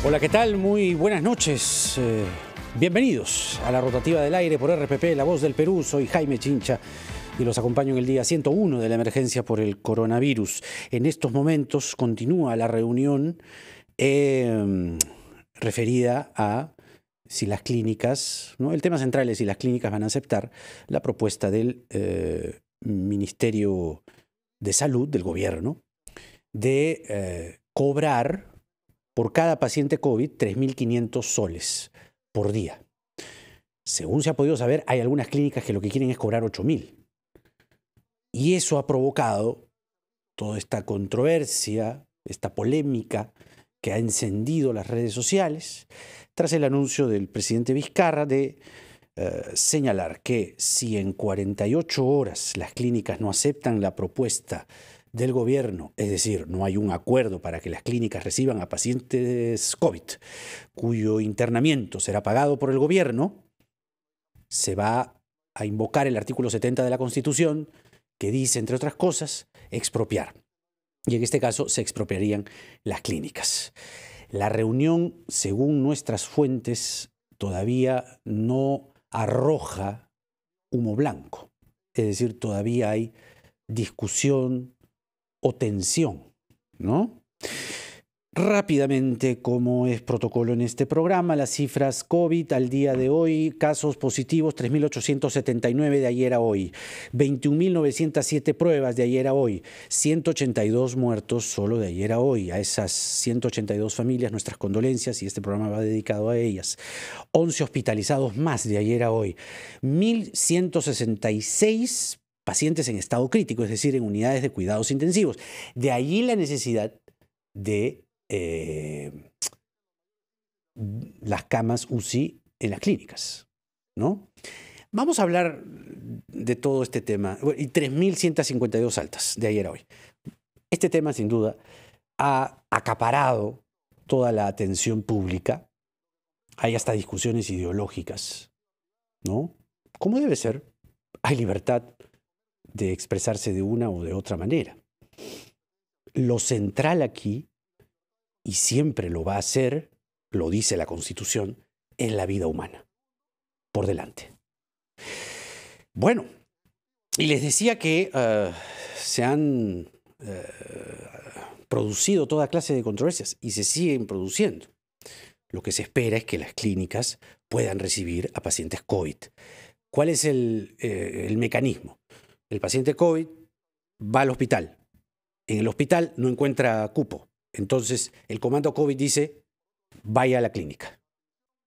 Hola, ¿qué tal? Muy buenas noches. Bienvenidos a la rotativa del aire por RPP, La Voz del Perú. Soy Jaime Chincha y los acompaño en el día 101 de la emergencia por el coronavirus. En estos momentos continúa la reunión referida a si las clínicas, ¿no? El tema central es si las clínicas van a aceptar la propuesta del Ministerio de Salud, del gobierno, de cobrar por cada paciente COVID 3.500 soles por día. Según se ha podido saber, hay algunas clínicas que lo que quieren es cobrar 8.000. Y eso ha provocado toda esta controversia, esta polémica que ha encendido las redes sociales tras el anuncio del presidente Vizcarra de señalar que si en 48 horas las clínicas no aceptan la propuesta del gobierno, es decir, no hay un acuerdo para que las clínicas reciban a pacientes COVID cuyo internamiento será pagado por el gobierno, se va a invocar el artículo 70 de la Constitución que dice, entre otras cosas, expropiar. Y en este caso se expropiarían las clínicas. La reunión, según nuestras fuentes, todavía no arroja humo blanco. Es decir, todavía hay discusión o tensión, ¿no? Rápidamente, como es protocolo en este programa, las cifras COVID al día de hoy, casos positivos 3.879 de ayer a hoy, 21.907 pruebas de ayer a hoy, 182 muertos solo de ayer a hoy. A esas 182 familias nuestras condolencias y este programa va dedicado a ellas. 11 hospitalizados más de ayer a hoy, 1.166 pacientes en estado crítico, es decir, en unidades de cuidados intensivos. De allí la necesidad de las camas UCI en las clínicas, ¿no? Vamos a hablar de todo este tema. Y 3.152 altas de ayer a hoy. Este tema, sin duda, ha acaparado toda la atención pública. Hay hasta discusiones ideológicas, ¿no? ¿Cómo debe ser? Hay libertad de expresarse de una o de otra manera. Lo central aquí, y siempre lo va a ser, lo dice la Constitución, es la vida humana, por delante. Bueno, y les decía que se han producido toda clase de controversias y se siguen produciendo. Lo que se espera es que las clínicas puedan recibir a pacientes COVID. ¿Cuál es el mecanismo? El paciente COVID va al hospital. En el hospital no encuentra cupo. Entonces, el comando COVID dice, vaya a la clínica.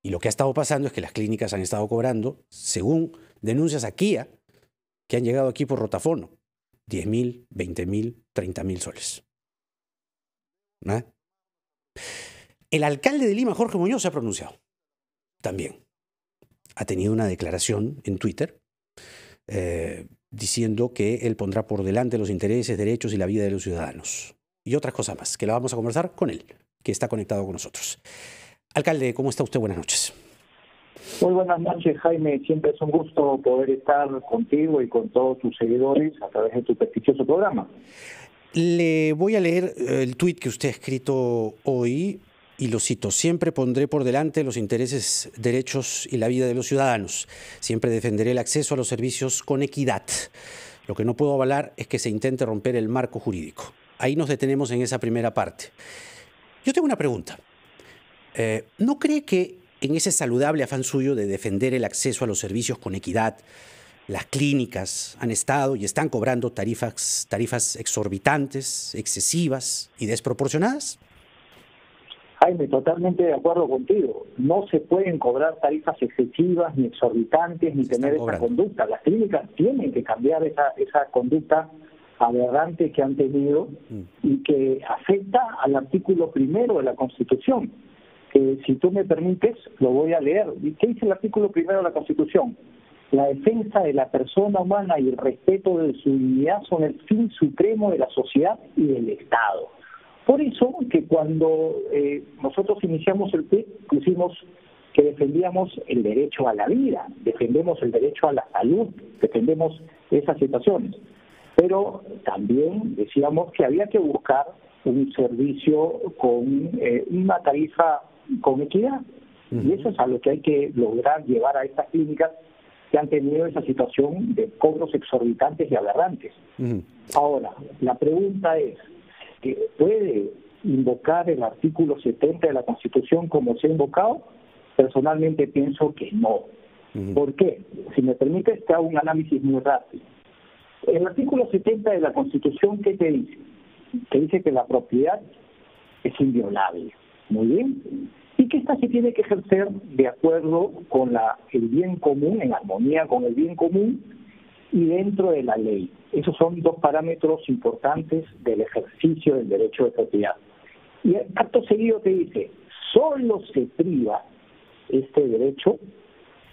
Y lo que ha estado pasando es que las clínicas han estado cobrando, según denuncias aquí, que han llegado aquí por rotafono, 10.000, 20.000, 30.000 soles. ¿No? El alcalde de Lima, Jorge Muñoz, se ha pronunciado también. Ha tenido una declaración en Twitter diciendo que él pondrá por delante los intereses, derechos y la vida de los ciudadanos. Y otras cosas más, que la vamos a conversar con él, que está conectado con nosotros. Alcalde, ¿cómo está usted? Buenas noches. Muy buenas noches, Jaime. Siempre es un gusto poder estar contigo y con todos tus seguidores a través de tu prestigioso programa. Le voy a leer el tuit que usted ha escrito hoy y lo cito. Siempre pondré por delante los intereses, derechos y la vida de los ciudadanos. Siempre defenderé el acceso a los servicios con equidad. Lo que no puedo avalar es que se intente romper el marco jurídico. Ahí nos detenemos en esa primera parte. Yo tengo una pregunta. ¿No cree que en ese saludable afán suyo de defender el acceso a los servicios con equidad, las clínicas han estado y están cobrando tarifas exorbitantes, excesivas y desproporcionadas? Jaime, totalmente de acuerdo contigo. No se pueden cobrar tarifas excesivas, ni exorbitantes, ni tener esa conducta. Las clínicas tienen que cambiar esa conducta aberrante que han tenido y que afecta al artículo 1 de la Constitución. Que, si tú me permites, lo voy a leer. ¿Qué dice el artículo 1 de la Constitución? La defensa de la persona humana y el respeto de su dignidad son el fin supremo de la sociedad y del Estado. Por eso que cuando nosotros iniciamos el PIB, pusimos que defendíamos el derecho a la vida, defendemos el derecho a la salud, defendemos esas situaciones. Pero también decíamos que había que buscar un servicio con una tarifa con equidad. Y eso es a lo que hay que lograr llevar a estas clínicas que han tenido esa situación de cobros exorbitantes y aberrantes. Ahora, la pregunta es, ¿puede invocar el artículo 70 de la Constitución como se ha invocado? Personalmente pienso que no. ¿Por qué? Si me permite, te hago un análisis muy rápido. El artículo 70 de la Constitución, ¿qué te dice? Te dice que la propiedad es inviolable. Muy bien. Y que esta se tiene que ejercer de acuerdo con el bien común, en armonía con el bien común y dentro de la ley. Esos son dos parámetros importantes del ejercicio del derecho de propiedad. Y acto seguido te dice, solo se priva este derecho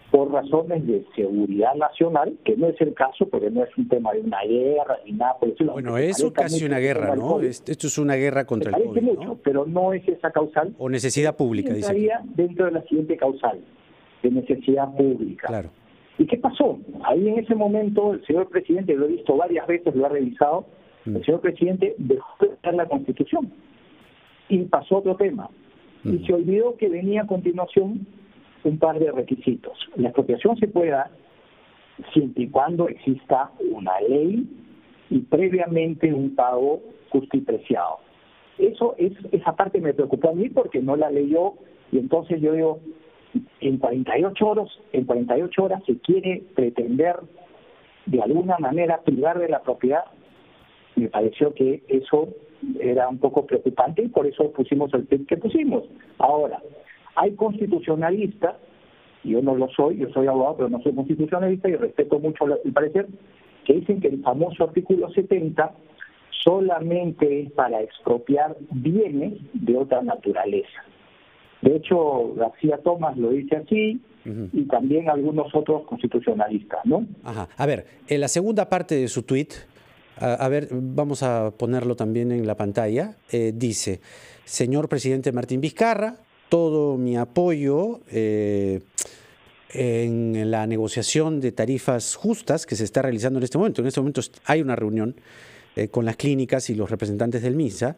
por razones de seguridad nacional, que no es el caso, porque no es un tema de una guerra ni nada por eso. Bueno, eso casi una guerra, ¿no? Esto es una guerra contra el COVID, mucho, ¿no? Pero no es esa causal. O necesidad pública, dice. Estaría dentro de la siguiente causal, de necesidad pública. Claro. ¿Y qué pasó? Ahí en ese momento el señor presidente, lo he visto varias veces, lo ha revisado, el señor presidente dejó de usar la Constitución y pasó a otro tema. Y se olvidó que venía a continuación un par de requisitos. La expropiación se puede dar siempre y cuando exista una ley y previamente un pago justo y preciado. Esa parte me preocupó a mí porque no la leyó y entonces yo digo, en 48 horas se quiere pretender de alguna manera privar de la propiedad. Me pareció que eso era un poco preocupante y por eso pusimos el tweet que pusimos. Ahora, hay constitucionalistas, yo no lo soy, yo soy abogado, pero no soy constitucionalista y respeto mucho el parecer, que dicen que el famoso artículo 70 solamente es para expropiar bienes de otra naturaleza. De hecho, García Tomás lo dice así, y también algunos otros constitucionalistas, ¿no? Ajá. A ver, en la segunda parte de su tuit, a ver, vamos a ponerlo también en la pantalla, dice, señor presidente Martín Vizcarra, todo mi apoyo en la negociación de tarifas justas que se está realizando en este momento. En este momento hay una reunión con las clínicas y los representantes del MINSA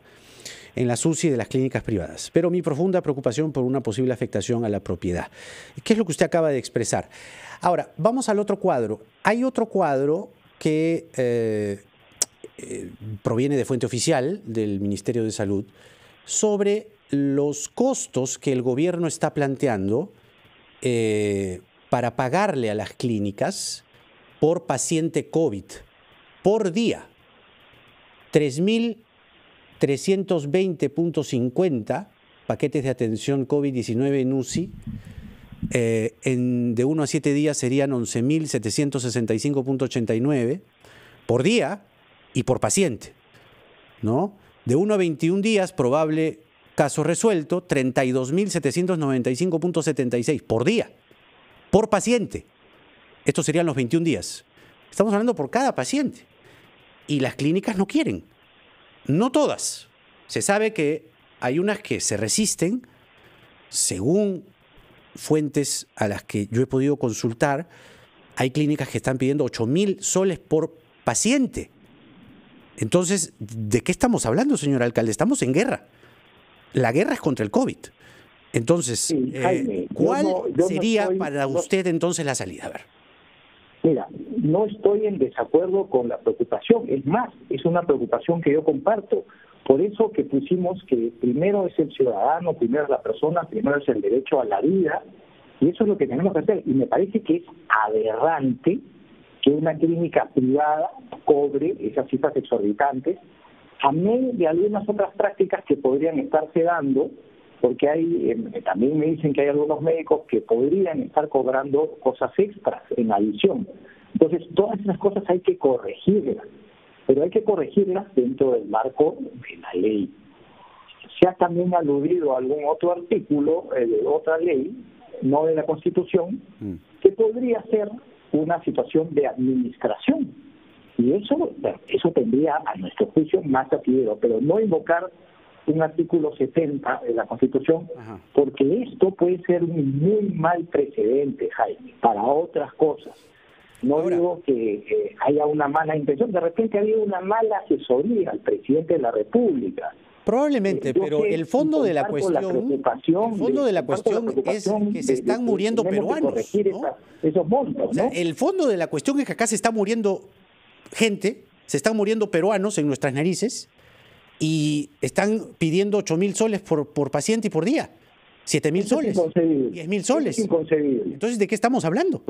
en la SUSI de las clínicas privadas, pero mi profunda preocupación por una posible afectación a la propiedad. ¿Qué es lo que usted acaba de expresar? Ahora, vamos al otro cuadro. Hay otro cuadro que proviene de fuente oficial del Ministerio de Salud sobre los costos que el gobierno está planteando para pagarle a las clínicas por paciente COVID por día. 3.320.50 paquetes de atención COVID-19 en UCI. De 1 a 7 días serían 11.765.89 por día y por paciente, ¿no? De 1 a 21 días, probable caso resuelto, 32.795.76 por día, por paciente. Estos serían los 21 días. Estamos hablando por cada paciente. Y las clínicas no quieren. No todas. Se sabe que hay unas que se resisten, según fuentes a las que yo he podido consultar, hay clínicas que están pidiendo 8.000 soles por paciente. Entonces, ¿de qué estamos hablando, señor alcalde? Estamos en guerra. La guerra es contra el COVID. Entonces, sí, Jaime, ¿cuál sería para usted entonces la salida? A ver. Mira, no estoy en desacuerdo con la preocupación. Es más, es una preocupación que yo comparto. Por eso que pusimos que primero es el ciudadano, primero es la persona, primero es el derecho a la vida. Y eso es lo que tenemos que hacer. Y me parece que es aberrante que una clínica privada cobre esas cifras exorbitantes, amén de algunas otras prácticas que podrían estarse dando, porque también me dicen que hay algunos médicos que podrían estar cobrando cosas extras en adición. Entonces, todas esas cosas hay que corregirlas, pero hay que corregirlas dentro del marco de la ley. Se ha también aludido a algún otro artículo de otra ley, no de la Constitución, que podría ser una situación de administración. Y eso tendría, a nuestro juicio, más asidero, pero no invocar un artículo 70 de la Constitución, porque esto puede ser un muy mal precedente, Jaime, para otras cosas. No digo que haya una mala intención, de repente ha habido una mala asesoría al presidente de la República, Probablemente, pero el fondo de la cuestión, es que se están muriendo peruanos, ¿no? Esos montos, o sea, el fondo de la cuestión es que acá se está muriendo gente, se están muriendo peruanos en nuestras narices y están pidiendo 8.000 soles por paciente y por día, 7.000 soles, 10.000 soles. Es inconcebible. Entonces, ¿de qué estamos hablando?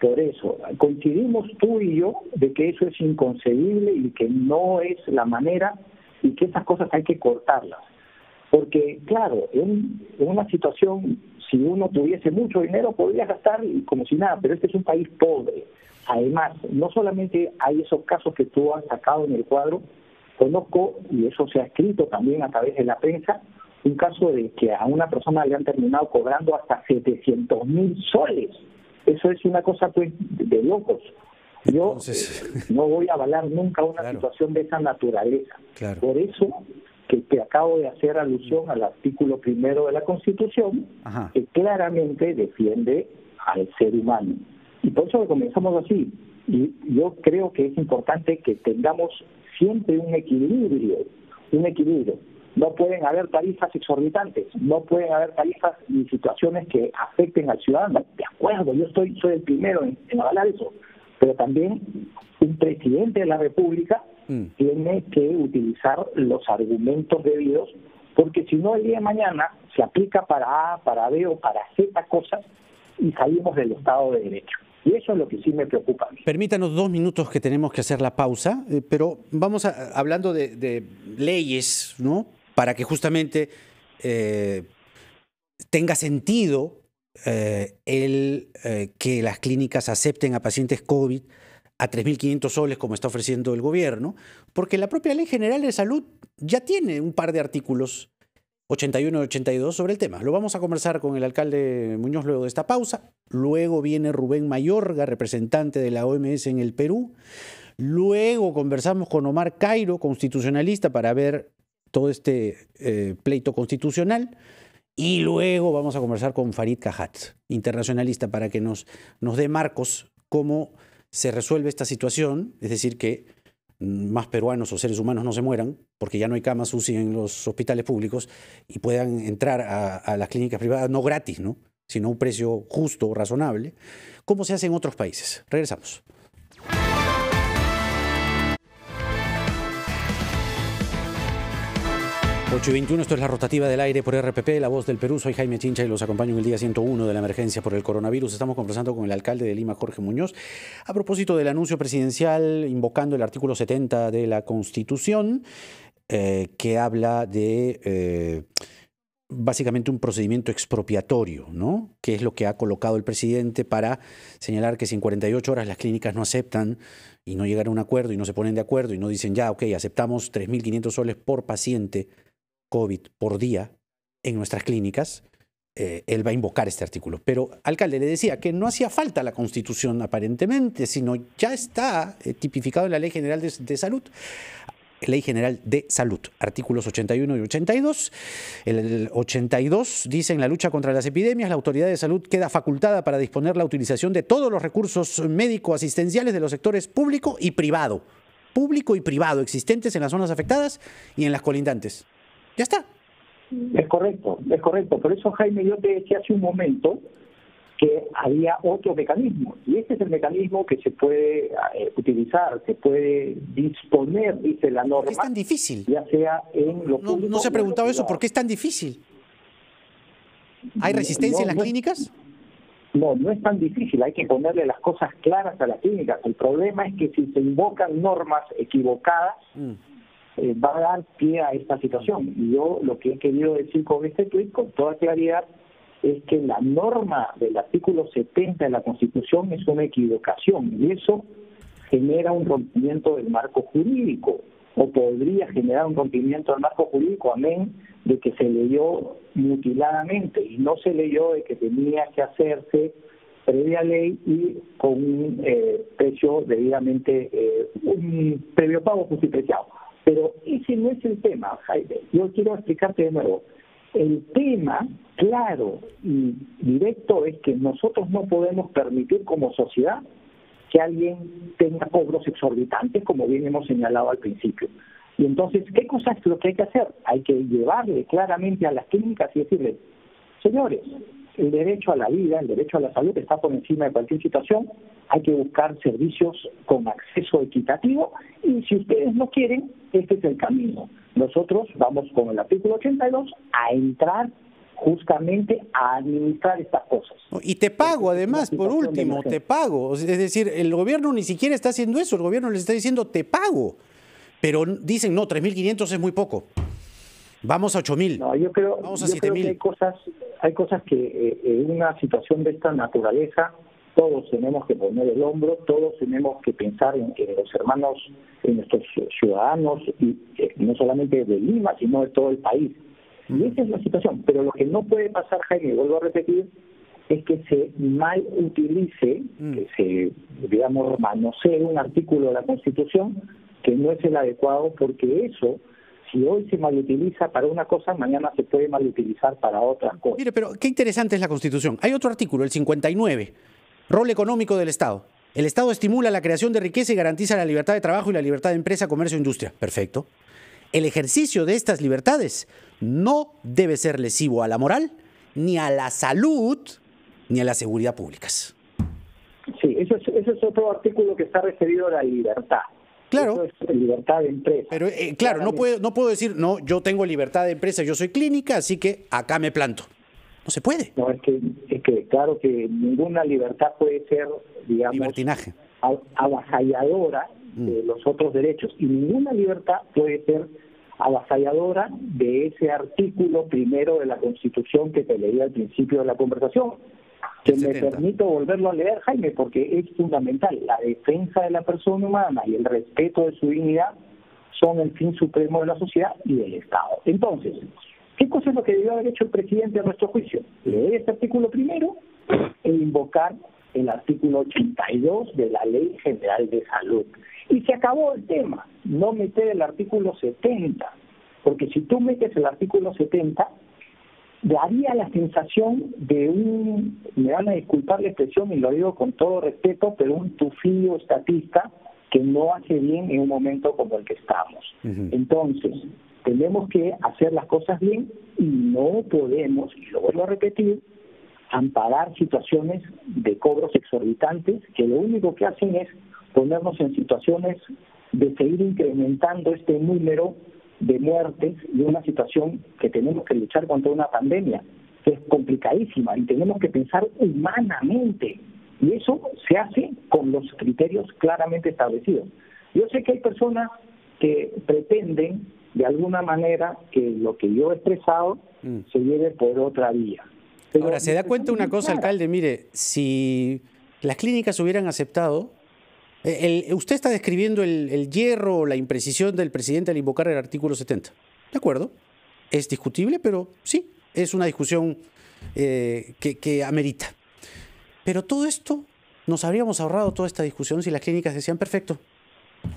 Por eso, coincidimos tú y yo de que eso es inconcebible y que no es la manera y que esas cosas hay que cortarlas. Porque, claro, en una situación, si uno tuviese mucho dinero, podría gastar como si nada, pero este es un país pobre. Además, no solamente hay esos casos que tú has sacado en el cuadro, conozco, y eso se ha escrito también a través de la prensa, un caso de que a una persona le han terminado cobrando hasta 700.000 soles. Eso es una cosa pues de locos. Yo no voy a avalar nunca una situación de esa naturaleza. Claro. Por eso que te acabo de hacer alusión al artículo 1 de la Constitución, que claramente defiende al ser humano. Y por eso comenzamos así. Y yo creo que es importante que tengamos siempre un equilibrio. No pueden haber tarifas exorbitantes, no pueden haber tarifas ni situaciones que afecten al ciudadano. De acuerdo, yo soy el primero en avalar eso. Pero también un presidente de la República tiene que utilizar los argumentos debidos, porque si no el día de mañana se aplica para A, para B o para Z cosas y salimos del Estado de Derecho. Y eso es lo que sí me preocupa a mí. Permítanos 2 minutos que tenemos que hacer la pausa, pero vamos hablando de leyes, ¿no? Para que justamente tenga sentido que las clínicas acepten a pacientes COVID a 3.500 soles como está ofreciendo el gobierno, porque la propia Ley General de Salud ya tiene un par de artículos, 81 y 82, sobre el tema. Lo vamos a conversar con el alcalde Muñoz luego de esta pausa. Luego viene Rubén Mayorga, representante de la OMS en el Perú. Luego conversamos con Omar Cairo, constitucionalista, para ver todo este pleito constitucional. Y luego vamos a conversar con Farid Cajat, internacionalista, para que nos dé marcos cómo se resuelve esta situación, es decir, que más peruanos o seres humanos no se mueran, porque ya no hay camas UCI en los hospitales públicos y puedan entrar a las clínicas privadas, no gratis, ¿no?, sino a un precio justo, razonable, como se hace en otros países. Regresamos. 8:21, esto es la rotativa del aire por RPP, La Voz del Perú. Soy Jaime Chincha y los acompaño en el día 101 de la emergencia por el coronavirus. Estamos conversando con el alcalde de Lima, Jorge Muñoz, a propósito del anuncio presidencial invocando el artículo 70 de la Constitución, que habla de básicamente un procedimiento expropiatorio, ¿no?, que es lo que ha colocado el presidente para señalar que si en 48 horas las clínicas no aceptan y no llegan a un acuerdo y no se ponen de acuerdo y no dicen ya, ok, aceptamos 3.500 soles por paciente COVID por día en nuestras clínicas, él va a invocar este artículo. Pero, alcalde, le decía que no hacía falta la Constitución aparentemente, sino ya está tipificado en la Ley General de Salud. Ley General de Salud, artículos 81 y 82. El 82 dice: en la lucha contra las epidemias, la autoridad de salud queda facultada para disponer la utilización de todos los recursos médico-asistenciales de los sectores público y privado existentes en las zonas afectadas y en las colindantes. Ya está. Es correcto. Por eso, Jaime, yo te decía hace un momento que había otro mecanismo, y este es el mecanismo que se puede utilizar, se puede disponer, dice la norma. ¿Por qué es tan difícil? Ya sea en lo público. ¿No se ha preguntado eso? ¿Por qué es tan difícil? ¿Hay resistencia en las clínicas? No es tan difícil, hay que ponerle las cosas claras a las clínicas. El problema es que si se invocan normas equivocadas, va a dar pie a esta situación. Y yo lo que he querido decir con este tuit, con toda claridad, es que la norma del artículo 70 de la Constitución es una equivocación y eso genera un rompimiento del marco jurídico, o podría generar un rompimiento del marco jurídico, amén de que se leyó mutiladamente y no se leyó de que tenía que hacerse previa ley y con un precio debidamente, un previo pago justipreciado. Pero ese no es el tema, Jaime. Yo quiero explicarte de nuevo. El tema claro y directo es que nosotros no podemos permitir como sociedad que alguien tenga cobros exorbitantes, como bien hemos señalado al principio. Y entonces, ¿qué cosa es lo que hay que hacer? Hay que llevarle claramente a las clínicas y decirle, señores, el derecho a la vida, el derecho a la salud está por encima de cualquier situación, hay que buscar servicios con acceso equitativo y si ustedes no quieren, este es el camino. Nosotros vamos con el artículo 82 a entrar justamente a administrar estas cosas. Y te pago además, por último, te pago. Es decir, el gobierno ni siquiera está haciendo eso, el gobierno les está diciendo te pago. Pero dicen, no, 3.500 es muy poco. Vamos a 8.000. No, yo creo, vamos a yo creo 7.000. que hay cosas que en una situación de esta naturaleza todos tenemos que poner el hombro, todos tenemos que pensar en los hermanos, en nuestros ciudadanos, y no solamente de Lima, sino de todo el país. Y esa es la situación. Pero lo que no puede pasar, Jaime, vuelvo a repetir, es que se mal utilice, que se, digamos, manosee un artículo de la Constitución que no es el adecuado, porque eso, si hoy se malutiliza para una cosa, mañana se puede malutilizar para otra cosa. Mire, pero qué interesante es la Constitución. Hay otro artículo, el 59, rol económico del Estado. El Estado estimula la creación de riqueza y garantiza la libertad de trabajo y la libertad de empresa, comercio e industria. Perfecto. El ejercicio de estas libertades no debe ser lesivo a la moral, ni a la salud, ni a la seguridad públicas. Sí, eso es otro artículo que está referido a la libertad. Claro. Eso es libertad de empresa. Pero claro, no puedo decir, no, yo tengo libertad de empresa, yo soy clínica, así que acá me planto. No se puede. No, es que claro que ninguna libertad puede ser, digamos, libertinaje, avasalladora de los otros derechos, y ninguna libertad puede ser avasalladora de ese artículo primero de la Constitución que te leí al principio de la conversación, que me permito volverlo a leer, Jaime, porque es fundamental. La defensa de la persona humana y el respeto de su dignidad son el fin supremo de la sociedad y del Estado. Entonces, ¿qué cosa es lo que debió haber hecho el presidente a nuestro juicio? Leer este artículo primero e invocar el artículo 82 de la Ley General de Salud. Y se acabó el tema, no meter el artículo 70, porque si tú metes el artículo 70, daría la sensación de me van a disculpar la expresión y lo digo con todo respeto, pero un tufillo estatista que no hace bien en un momento como el que estamos. Entonces, tenemos que hacer las cosas bien y no podemos, y lo vuelvo a repetir, amparar situaciones de cobros exorbitantes que lo único que hacen es ponernos en situaciones de seguir incrementando este número de muertes y una situación que tenemos que luchar contra una pandemia que es complicadísima y tenemos que pensar humanamente, y eso se hace con los criterios claramente establecidos. Yo sé que hay personas que pretenden de alguna manera que lo que yo he expresado se lleve por otra vía. Pero ahora, ¿se da cuenta una cosa, alcalde? Mire, si las clínicas hubieran aceptado, usted está describiendo el hierro o la imprecisión del presidente al invocar el artículo 70. De acuerdo, es discutible, pero sí, es una discusión que amerita. Pero todo esto, nos habríamos ahorrado toda esta discusión si las clínicas decían, perfecto,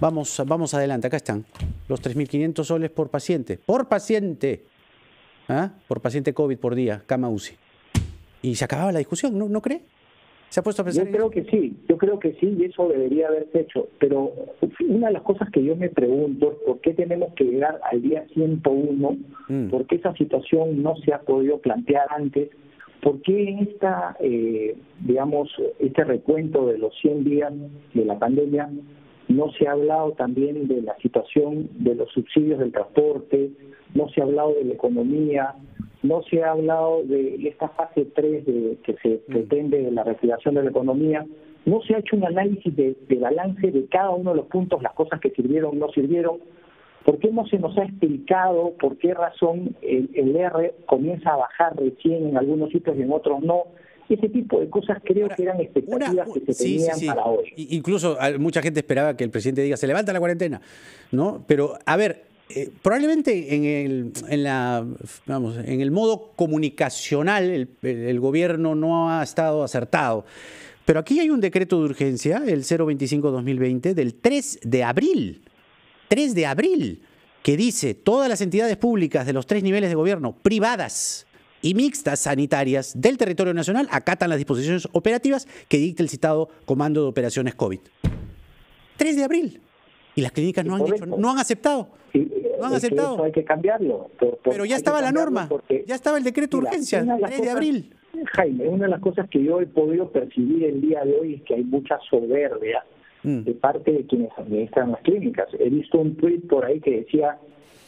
vamos adelante, acá están, los 3.500 soles por paciente. ¡Por paciente! ¿Ah? Por paciente COVID por día, cama UCI. Y se acababa la discusión, ¿no cree? ¿Se ha puesto a pensar? Yo creo que sí, y eso debería haberse hecho. Pero una de las cosas que yo me pregunto es por qué tenemos que llegar al día 101, por qué esa situación no se ha podido plantear antes, por qué en este recuento de los 100 días de la pandemia no se ha hablado también de la situación de los subsidios del transporte, no se ha hablado de la economía, no se ha hablado de esta fase 3 que se pretende de la reactivación de la economía, no se ha hecho un análisis de balance de cada uno de los puntos, las cosas que sirvieron, no sirvieron. ¿Por qué no se nos ha explicado por qué razón el R comienza a bajar recién en algunos sitios y en otros no? Ese tipo de cosas creo que eran expectativas que se tenían para hoy. Incluso mucha gente esperaba que el presidente diga, se levanta la cuarentena, ¿no? Pero, a ver, probablemente en el modo comunicacional el gobierno no ha estado acertado. Pero aquí hay un decreto de urgencia, el 025-2020, del 3 de abril, que dice, todas las entidades públicas de los 3 niveles de gobierno, privadas y mixtas sanitarias del territorio nacional, acatan las disposiciones operativas que dicta el citado Comando de Operaciones COVID. 3 de abril. Y las clínicas no han Correcto. dicho, no han aceptado. Sí, No han aceptado. eso hay que cambiarlo. Pero ya estaba la norma, ya estaba el decreto de urgencia, 3 de abril. Jaime, una de las cosas que yo he podido percibir el día de hoy es que hay mucha soberbia de parte de quienes administran las clínicas. He visto un tuit por ahí que decía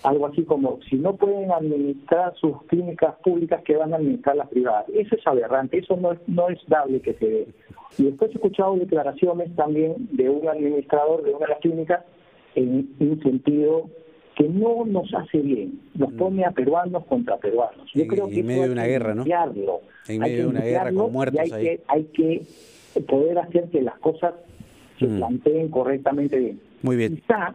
algo así como, si no pueden administrar sus clínicas públicas, ¿qué van a administrar las privadas? Eso es aberrante, eso no es dable que se dé. Y después he escuchado declaraciones también de un administrador de una de las clínicas en un sentido que no nos hace bien, nos pone a peruanos contra peruanos. Yo creo que en medio de una guerra, ¿no? En medio de una guerra con muertos ahí. Hay que poder hacer que las cosas se planteen correctamente bien. Muy bien. Quizá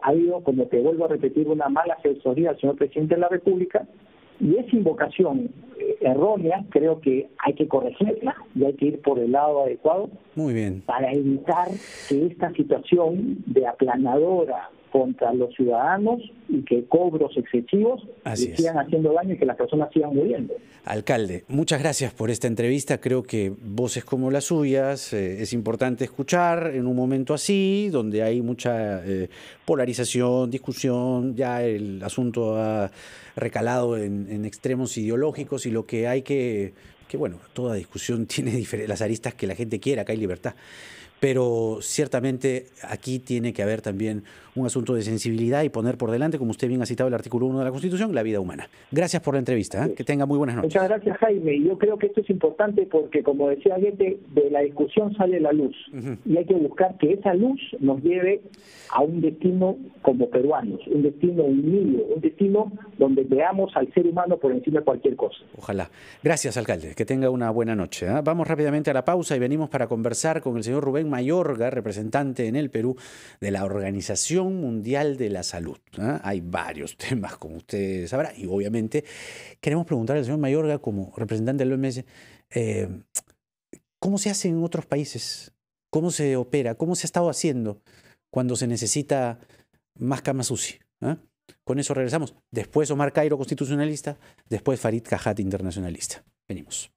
ha habido, como te vuelvo a repetir, una mala asesoría del señor presidente de la República, y esa invocación errónea creo que hay que corregirla y hay que ir por el lado adecuado. Muy bien. Para evitar que esta situación de aplanadora contra los ciudadanos y que cobros excesivos sigan haciendo daño y que las personas sigan muriendo. Alcalde, muchas gracias por esta entrevista. Creo que voces como las suyas es importante escuchar en un momento así, donde hay mucha polarización, discusión, ya el asunto ha recalado en extremos ideológicos, y lo que hay que bueno, toda discusión tiene las aristas que la gente quiera, acá hay libertad. Pero ciertamente aquí tiene que haber también un asunto de sensibilidad y poner por delante, como usted bien ha citado el artículo 1 de la Constitución, la vida humana. Gracias por la entrevista, ¿eh? Que tenga muy buenas noches. Muchas gracias, Jaime. Y yo creo que esto es importante porque, como decía Goethe, de la discusión sale la luz. Y hay que buscar que esa luz nos lleve a un destino como peruanos, un destino unido, un destino donde veamos al ser humano por encima de cualquier cosa. Ojalá. Gracias, alcalde. Que tenga una buena noche, ¿eh? Vamos rápidamente a la pausa y venimos para conversar con el señor Rubén Mayorga, representante en el Perú de la Organización Mundial de la Salud. Hay varios temas, como usted sabrá, y obviamente queremos preguntarle al señor Mayorga, como representante del OMS, ¿cómo se hace en otros países? ¿Cómo se opera? ¿Cómo se ha estado haciendo cuando se necesita más camas UCI? Con eso regresamos. Después Omar Cairo, constitucionalista, después Farid Cajat, internacionalista. Venimos.